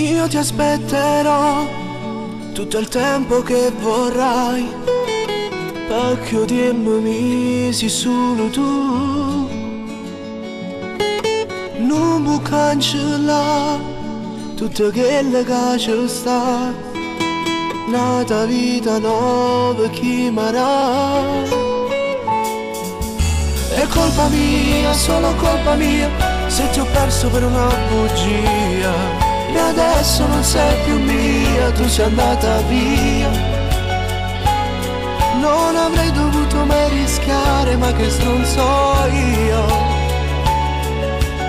Io ti aspetterò tutto il tempo che vorrai, perché dimmi se solo tu non puoi cancellare tutto quello che ci sta, nata vita nuova chiamerà. È colpa mia, solo colpa mia, se ti ho perso per una bugia. E adesso non sei più mia, tu sei andata via. Non avrei dovuto mai rischiare, ma che stronzo io.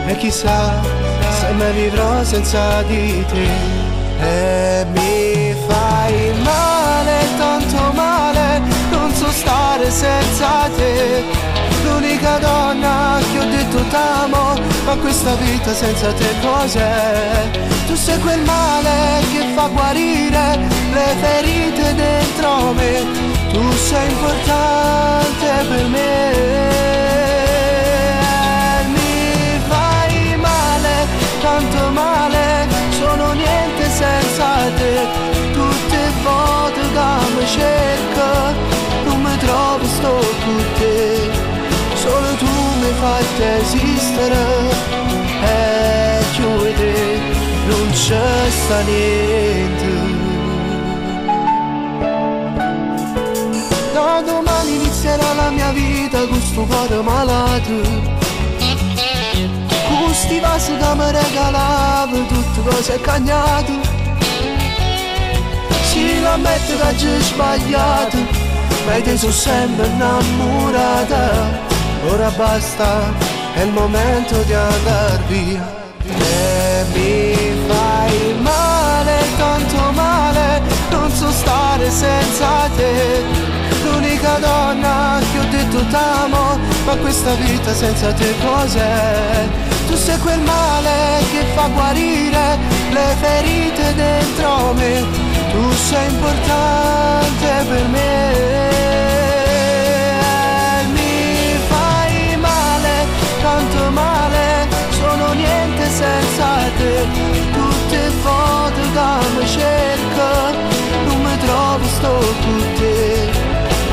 E chissà se mai vivrò senza di te. E mi fai male, tanto male, non so stare senza te. L'unica donna che ho detto t'amo, ma questa vita senza te cos'è? Tu sei quel male che fa guarire le ferite dentro me. Tu sei importante per me. Mi fai male, tanto male, sono niente senza te. Tutte volte che mi cerco, non mi trovo, sto con te. Solo tu mi fai esistere, e chiudi, non c'è sta niente. Da domani inizierà la mia vita con sto cuore malato, con sti vasi che mi regalavo, tutte cose cagnate. Si la mette che c'è sbagliato, ma te sono sempre innamorata. Ora basta, è il momento di andar via. E mi fai male, tanto male, non so stare senza te. L'unica donna che ho detto t'amo, ma questa vita senza te cos'è? Tu sei quel male che fa guarire le ferite dentro me. Tu sei importante per me. Tanto male, sono niente senza te. Tutte foto che mi cerco, non mi trovo, sto con te.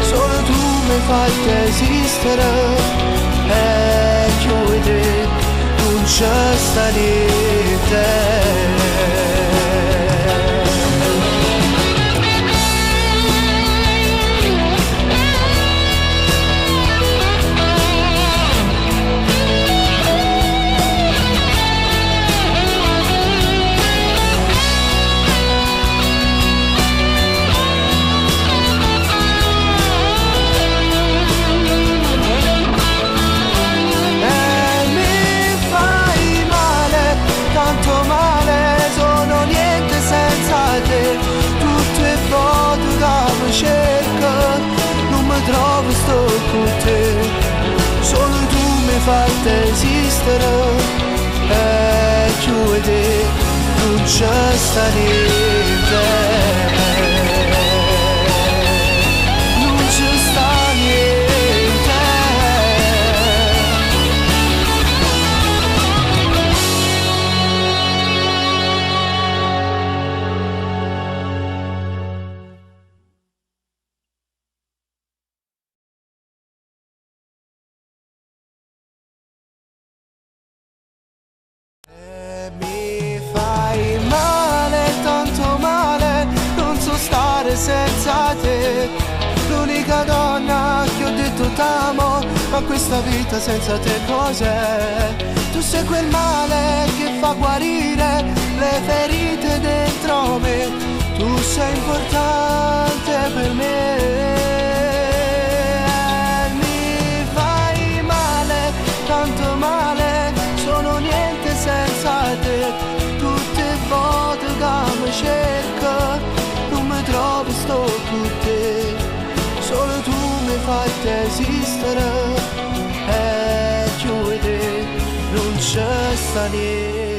Solo tu mi fai esistere, e chiudi, non c'è sta niente. Cerco, non mi trovo, sto con te. Solo tu mi fai esistere, e chiudi, non c'è sta niente. Non c'è sta niente. Senza te, l'unica donna che ho detto t'amo, ma questa vita senza te cos'è? sei quel male che fa guarire le ferite dentro me. Tu sei importante per me. Mi fai male, tanto male, sono niente senza te. Tutte volte che mi cerco, non mi trovi, sto con te. Solo tu mi fai esistere, e più di te non c'è sta niente.